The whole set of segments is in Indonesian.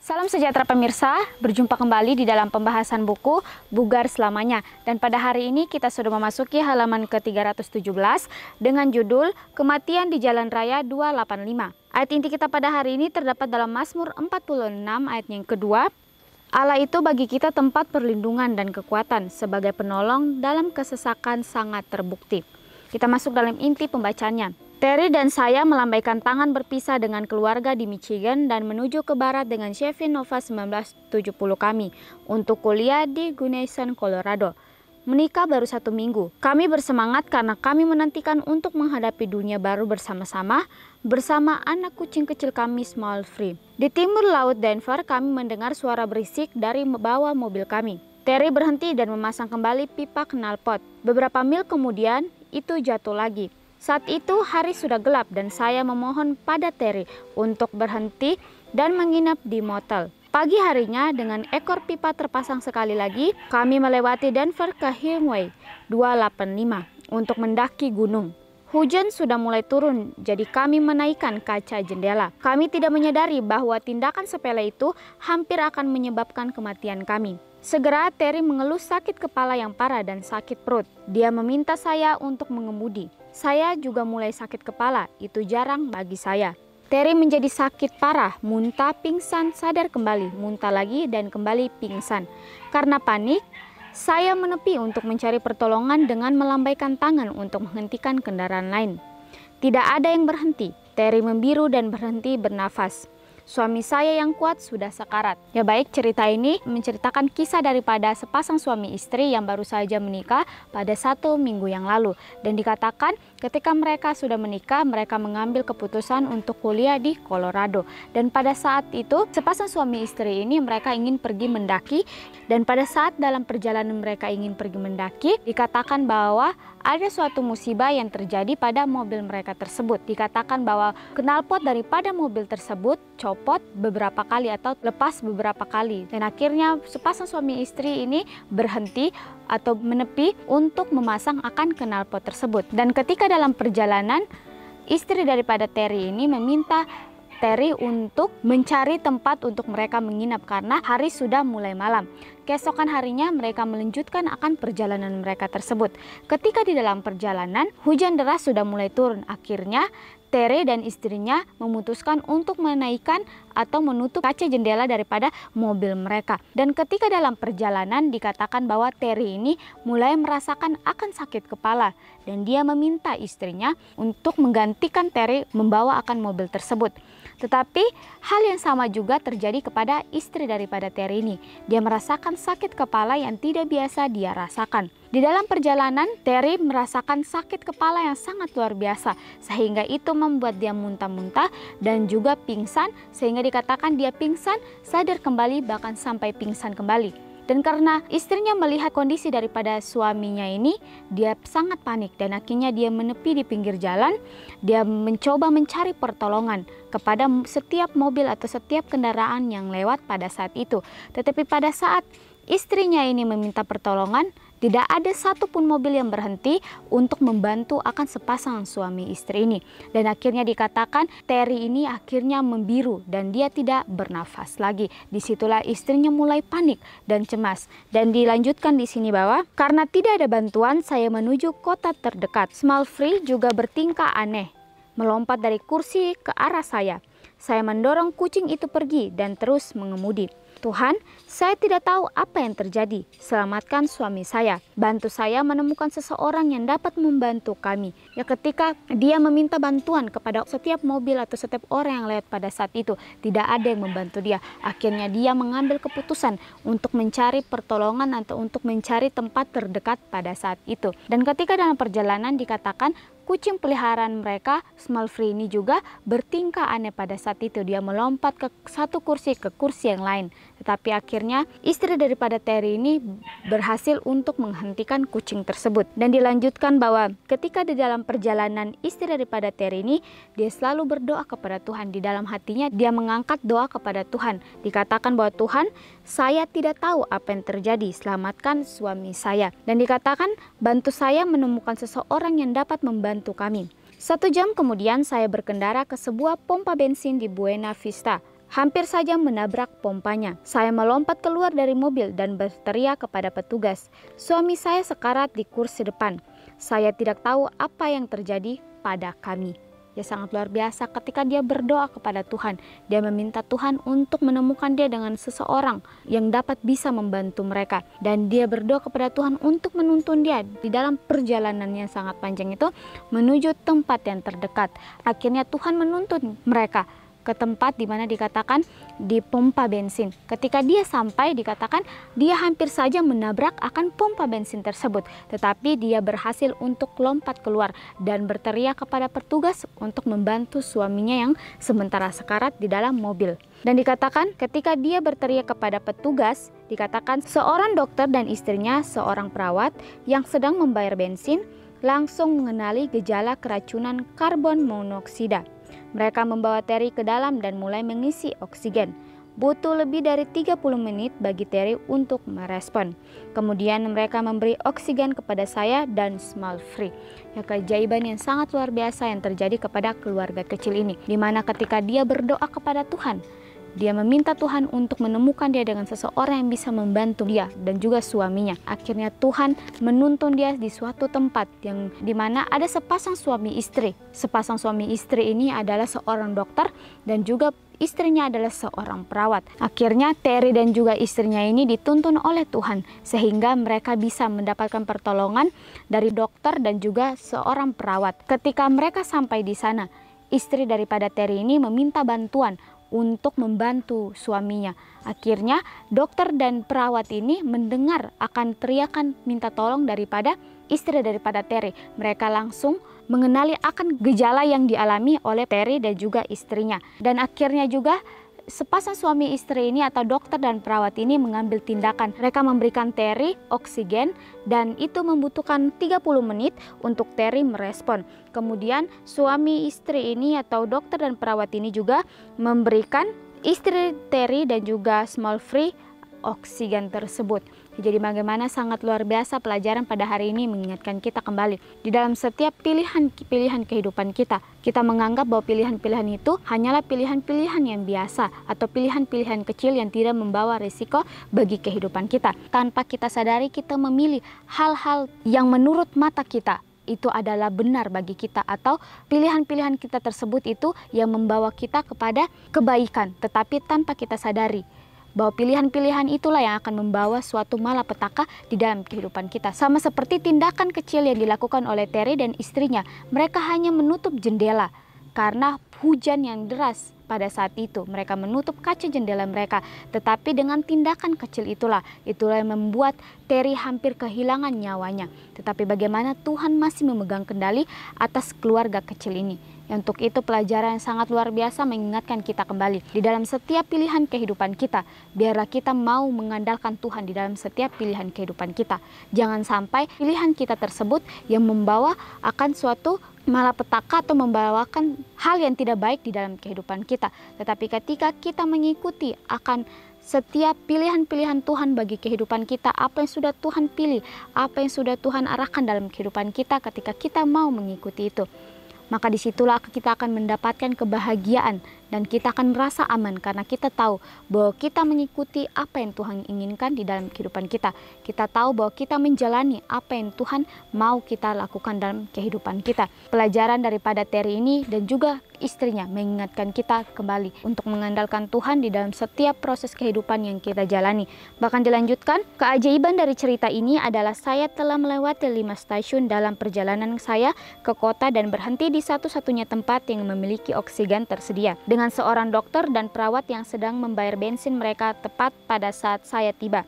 Salam sejahtera pemirsa, berjumpa kembali di dalam pembahasan buku Bugar Selamanya. Dan pada hari ini kita sudah memasuki halaman ke-317 dengan judul Kematian di Jalan Raya 285. Ayat inti kita pada hari ini terdapat dalam Mazmur 46 ayat yang kedua. Allah itu bagi kita tempat perlindungan dan kekuatan, sebagai penolong dalam kesesakan sangat terbukti. Kita masuk dalam inti pembacaannya. Terry dan saya melambaikan tangan berpisah dengan keluarga di Michigan dan menuju ke barat dengan Chevy Nova 1970 kami untuk kuliah di Gunnison, Colorado. Menikah baru 1 minggu. Kami bersemangat karena kami menantikan untuk menghadapi dunia baru bersama-sama bersama anak kucing kecil kami, Small Free. Di timur laut Denver, kami mendengar suara berisik dari bawah mobil kami. Terry berhenti dan memasang kembali pipa knalpot. Beberapa mil kemudian, itu jatuh lagi. Saat itu hari sudah gelap dan saya memohon pada Terry untuk berhenti dan menginap di motel. Pagi harinya dengan ekor pipa terpasang sekali lagi, kami melewati Denver ke Highway 285 untuk mendaki gunung. Hujan sudah mulai turun, jadi kami menaikkan kaca jendela. Kami tidak menyadari bahwa tindakan sepele itu hampir akan menyebabkan kematian kami. Segera Terry mengeluh sakit kepala yang parah dan sakit perut. Dia meminta saya untuk mengemudi. Saya juga mulai sakit kepala, itu jarang bagi saya. Terry menjadi sakit parah, muntah, pingsan, sadar kembali, muntah lagi dan kembali pingsan. Karena panik, saya menepi untuk mencari pertolongan dengan melambaikan tangan untuk menghentikan kendaraan lain. Tidak ada yang berhenti. Terry membiru dan berhenti bernafas. Suami saya yang kuat sudah sekarat. Ya baik, cerita ini menceritakan kisah daripada sepasang suami istri yang baru saja menikah pada 1 minggu yang lalu. Dan dikatakan ketika mereka sudah menikah, mereka mengambil keputusan untuk kuliah di Colorado. Dan pada saat itu, sepasang suami istri ini mereka ingin pergi mendaki. Dan pada saat dalam perjalanan mereka ingin pergi mendaki, dikatakan bahwa ada suatu musibah yang terjadi pada mobil mereka tersebut. Dikatakan bahwa knalpot daripada mobil tersebut copot beberapa kali atau lepas beberapa kali. Dan akhirnya sepasang suami istri ini berhenti atau menepi untuk memasang akan knalpot tersebut. Dan ketika dalam perjalanan, istri daripada Terry ini meminta Terry untuk mencari tempat untuk mereka menginap karena hari sudah mulai malam. Keesokan harinya mereka melanjutkan akan perjalanan mereka tersebut. Ketika di dalam perjalanan, hujan deras sudah mulai turun. Akhirnya Terry dan istrinya memutuskan untuk menaikkan atau menutup kaca jendela daripada mobil mereka. Dan ketika dalam perjalanan dikatakan bahwa Terry ini mulai merasakan akan sakit kepala. Dan dia meminta istrinya untuk menggantikan Terry membawa akan mobil tersebut. Tetapi hal yang sama juga terjadi kepada istri daripada Terry ini. Dia merasakan sakit kepala yang tidak biasa dia rasakan. Di dalam perjalanan, Terry merasakan sakit kepala yang sangat luar biasa. Sehingga itu membuat dia muntah-muntah dan juga pingsan. Sehingga dikatakan dia pingsan, sadar kembali, bahkan sampai pingsan kembali. Dan karena istrinya melihat kondisi daripada suaminya ini, dia sangat panik dan akhirnya dia menepi di pinggir jalan. Dia mencoba mencari pertolongan kepada setiap mobil atau setiap kendaraan yang lewat pada saat itu. Tetapi pada saat istrinya ini meminta pertolongan, tidak ada satupun mobil yang berhenti untuk membantu akan sepasang suami istri ini. Dan akhirnya dikatakan Terry ini akhirnya membiru dan dia tidak bernafas lagi. Disitulah istrinya mulai panik dan cemas. Dan dilanjutkan di sini bahwa karena tidak ada bantuan, saya menuju kota terdekat. Small Free juga bertingkah aneh, melompat dari kursi ke arah saya. Saya mendorong kucing itu pergi dan terus mengemudi. Tuhan, saya tidak tahu apa yang terjadi. Selamatkan suami saya. Bantu saya menemukan seseorang yang dapat membantu kami. Ya, ketika dia meminta bantuan kepada setiap mobil atau setiap orang yang lewat pada saat itu, tidak ada yang membantu dia. Akhirnya dia mengambil keputusan untuk mencari pertolongan atau untuk mencari tempat terdekat pada saat itu. Dan ketika dalam perjalanan dikatakan kucing peliharaan mereka, Small Free ini juga bertingkah aneh pada saat itu. Dia melompat ke satu kursi ke kursi yang lain. Tetapi akhirnya istri daripada Terry ini berhasil untuk menghentikan kucing tersebut. Dan dilanjutkan bahwa ketika di dalam perjalanan istri daripada Terry ini, dia selalu berdoa kepada Tuhan. Di dalam hatinya dia mengangkat doa kepada Tuhan. Dikatakan bahwa Tuhan, saya tidak tahu apa yang terjadi, selamatkan suami saya. Dan dikatakan bantu saya menemukan seseorang yang dapat membantu kami. 1 jam kemudian saya berkendara ke sebuah pompa bensin di Buena Vista. hampir saja menabrak pompanya. Saya melompat keluar dari mobil dan berteriak kepada petugas. Suami saya sekarat di kursi depan. Saya tidak tahu apa yang terjadi pada kami. Ya, sangat luar biasa ketika dia berdoa kepada Tuhan. Dia meminta Tuhan untuk menemukan dia dengan seseorang yang dapat bisa membantu mereka. Dan dia berdoa kepada Tuhan untuk menuntun dia di dalam perjalanannya sangat panjang itu menuju tempat yang terdekat. Akhirnya Tuhan menuntun mereka ke tempat di mana dikatakan di pompa bensin. Ketika dia sampai, dikatakan dia hampir saja menabrak akan pompa bensin tersebut, tetapi dia berhasil untuk lompat keluar dan berteriak kepada petugas untuk membantu suaminya yang sementara sekarat di dalam mobil. Dan dikatakan ketika dia berteriak kepada petugas, dikatakan seorang dokter dan istrinya, seorang perawat yang sedang membayar bensin, langsung mengenali gejala keracunan karbon monoksida. Mereka membawa Terry ke dalam dan mulai mengisi oksigen. Butuh lebih dari 30 menit bagi Terry untuk merespon. Kemudian mereka memberi oksigen kepada saya dan small free. Ya, keajaiban yang sangat luar biasa yang terjadi kepada keluarga kecil ini, di mana ketika dia berdoa kepada Tuhan, dia meminta Tuhan untuk menemukan dia dengan seseorang yang bisa membantu dia dan juga suaminya. Akhirnya Tuhan menuntun dia di suatu tempat yang dimana ada sepasang suami istri. Sepasang suami istri ini adalah seorang dokter dan juga istrinya adalah seorang perawat. Akhirnya Terry dan juga istrinya ini dituntun oleh Tuhan sehingga mereka bisa mendapatkan pertolongan dari dokter dan juga seorang perawat. Ketika mereka sampai di sana, istri daripada Terry ini meminta bantuan untuk membantu suaminya. Akhirnya dokter dan perawat ini mendengar akan teriakan minta tolong daripada istri daripada Terry. Mereka langsung mengenali akan gejala yang dialami oleh Terry dan juga istrinya. Dan akhirnya juga sepasang suami istri ini atau dokter dan perawat ini mengambil tindakan. Mereka memberikan Terry oksigen dan itu membutuhkan 30 menit untuk Terry merespon. Kemudian suami istri ini atau dokter dan perawat ini juga memberikan istri Terry dan juga small free oksigen tersebut. Jadi bagaimana sangat luar biasa pelajaran pada hari ini mengingatkan kita kembali di dalam setiap pilihan kehidupan kita. Kita menganggap bahwa pilihan-pilihan itu hanyalah pilihan-pilihan yang biasa atau pilihan-pilihan kecil yang tidak membawa risiko bagi kehidupan kita. Tanpa kita sadari kita memilih hal-hal yang menurut mata kita itu adalah benar bagi kita, atau pilihan-pilihan kita tersebut itu yang membawa kita kepada kebaikan, tetapi tanpa kita sadari bahwa pilihan-pilihan itulah yang akan membawa suatu malapetaka di dalam kehidupan kita. Sama seperti tindakan kecil yang dilakukan oleh Terry dan istrinya. Mereka hanya menutup jendela karena hujan yang deras pada saat itu. Mereka menutup kaca jendela mereka. Tetapi dengan tindakan kecil itulah yang membuat Terry hampir kehilangan nyawanya. Tetapi bagaimana Tuhan masih memegang kendali atas keluarga kecil ini. Untuk itu pelajaran yang sangat luar biasa mengingatkan kita kembali di dalam setiap pilihan kehidupan kita. Biarlah kita mau mengandalkan Tuhan di dalam setiap pilihan kehidupan kita. Jangan sampai pilihan kita tersebut yang membawa akan suatu malapetaka atau membawakan hal yang tidak baik di dalam kehidupan kita. Tetapi ketika kita mengikuti akan setiap pilihan-pilihan Tuhan bagi kehidupan kita, apa yang sudah Tuhan pilih, apa yang sudah Tuhan arahkan dalam kehidupan kita, ketika kita mau mengikuti itu, maka disitulah kita akan mendapatkan kebahagiaan dan kita akan merasa aman karena kita tahu bahwa kita mengikuti apa yang Tuhan inginkan di dalam kehidupan kita. Kita tahu bahwa kita menjalani apa yang Tuhan mau kita lakukan dalam kehidupan kita. Pelajaran daripada Terry ini dan juga istrinya mengingatkan kita kembali untuk mengandalkan Tuhan di dalam setiap proses kehidupan yang kita jalani. Bahkan dilanjutkan, keajaiban dari cerita ini adalah saya telah melewati 5 stasiun dalam perjalanan saya ke kota dan berhenti di satu-satunya tempat yang memiliki oksigen tersedia. Dengan seorang dokter dan perawat yang sedang membayar bensin mereka tepat pada saat saya tiba.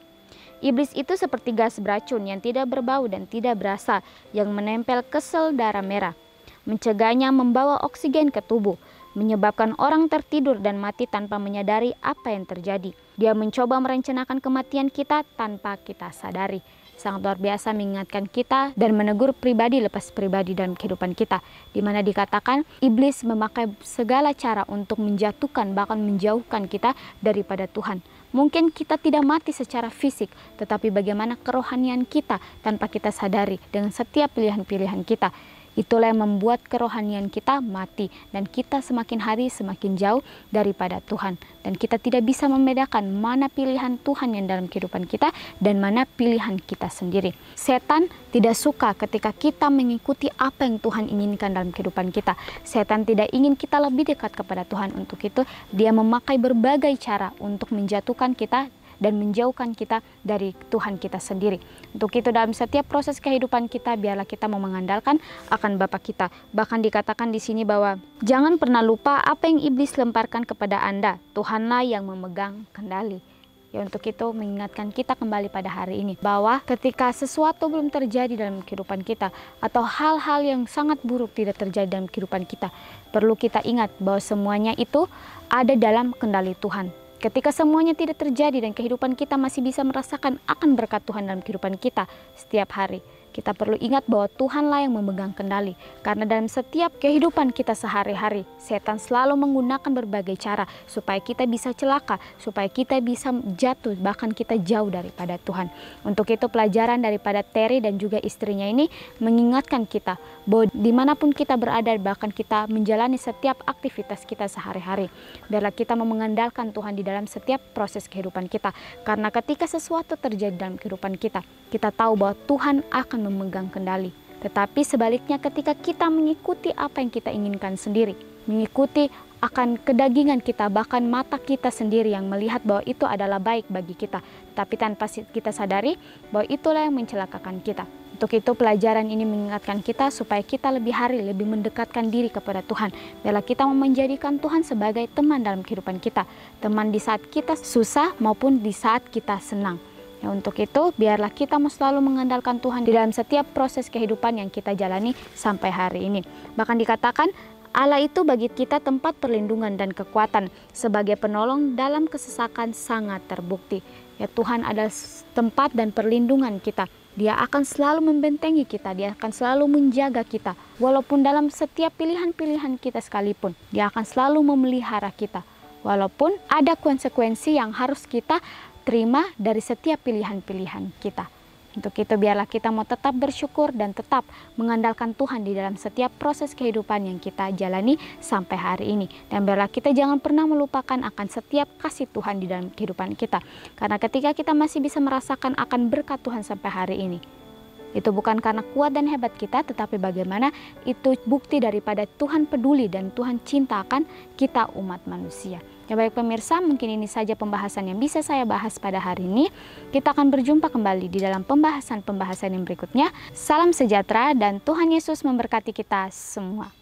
Iblis itu seperti gas beracun yang tidak berbau dan tidak berasa yang menempel ke sel darah merah. Mencegahnya membawa oksigen ke tubuh, menyebabkan orang tertidur dan mati tanpa menyadari apa yang terjadi. Dia mencoba merencanakan kematian kita tanpa kita sadari. Sangat luar biasa mengingatkan kita dan menegur pribadi lepas pribadi dalam kehidupan kita, di mana dikatakan iblis memakai segala cara untuk menjatuhkan bahkan menjauhkan kita daripada Tuhan. Mungkin kita tidak mati secara fisik, tetapi bagaimana kerohanian kita tanpa kita sadari dengan setiap pilihan-pilihan kita. Itulah yang membuat kerohanian kita mati dan kita semakin hari semakin jauh daripada Tuhan. Dan kita tidak bisa membedakan mana pilihan Tuhan yang dalam kehidupan kita dan mana pilihan kita sendiri. Setan tidak suka ketika kita mengikuti apa yang Tuhan inginkan dalam kehidupan kita. Setan tidak ingin kita lebih dekat kepada Tuhan. Untuk itu dia memakai berbagai cara untuk menjatuhkan kita dan menjauhkan kita dari Tuhan kita sendiri. Untuk itu dalam setiap proses kehidupan kita, biarlah kita mau mengandalkan akan Bapa kita. Bahkan dikatakan di sini bahwa jangan pernah lupa apa yang iblis lemparkan kepada Anda. Tuhanlah yang memegang kendali. Ya, untuk itu mengingatkan kita kembali pada hari ini bahwa ketika sesuatu belum terjadi dalam kehidupan kita atau hal-hal yang sangat buruk tidak terjadi dalam kehidupan kita, perlu kita ingat bahwa semuanya itu ada dalam kendali Tuhan. Ketika semuanya tidak terjadi dan kehidupan kita masih bisa merasakan akan berkat Tuhan dalam kehidupan kita setiap hari, kita perlu ingat bahwa Tuhanlah yang memegang kendali. Karena dalam setiap kehidupan kita sehari-hari, setan selalu menggunakan berbagai cara supaya kita bisa celaka, supaya kita bisa jatuh, bahkan kita jauh daripada Tuhan. Untuk itu pelajaran daripada Terry dan juga istrinya ini mengingatkan kita bahwa dimanapun kita berada, bahkan kita menjalani setiap aktivitas kita sehari-hari, biarlah kita mengandalkan Tuhan di dalam setiap proses kehidupan kita. Karena ketika sesuatu terjadi dalam kehidupan kita, kita tahu bahwa Tuhan akan memegang kendali. Tetapi sebaliknya ketika kita mengikuti apa yang kita inginkan sendiri, mengikuti akan kedagingan kita, bahkan mata kita sendiri yang melihat bahwa itu adalah baik bagi kita, tapi tanpa kita sadari bahwa itulah yang mencelakakan kita. Untuk itu pelajaran ini mengingatkan kita supaya kita lebih hari lebih mendekatkan diri kepada Tuhan. Biarlah kita menjadikan Tuhan sebagai teman dalam kehidupan kita, teman di saat kita susah maupun di saat kita senang. Ya, untuk itu biarlah kita selalu mengandalkan Tuhan di dalam setiap proses kehidupan yang kita jalani sampai hari ini. Bahkan dikatakan Allah itu bagi kita tempat perlindungan dan kekuatan, sebagai penolong dalam kesesakan sangat terbukti. Ya, Tuhan adalah tempat dan perlindungan kita. Dia akan selalu membentengi kita, dia akan selalu menjaga kita. Walaupun dalam setiap pilihan-pilihan kita sekalipun, dia akan selalu memelihara kita. Walaupun ada konsekuensi yang harus kita terima dari setiap pilihan-pilihan kita. Untuk itu biarlah kita mau tetap bersyukur dan tetap mengandalkan Tuhan di dalam setiap proses kehidupan yang kita jalani sampai hari ini. Dan biarlah kita jangan pernah melupakan akan setiap kasih Tuhan di dalam kehidupan kita. Karena ketika kita masih bisa merasakan akan berkat Tuhan sampai hari ini, itu bukan karena kuat dan hebat kita, tetapi bagaimana itu bukti daripada Tuhan peduli dan Tuhan cinta akan kita umat manusia. Ya baik pemirsa, mungkin ini saja pembahasan yang bisa saya bahas pada hari ini. Kita akan berjumpa kembali di dalam pembahasan yang berikutnya. Salam sejahtera dan Tuhan Yesus memberkati kita semua.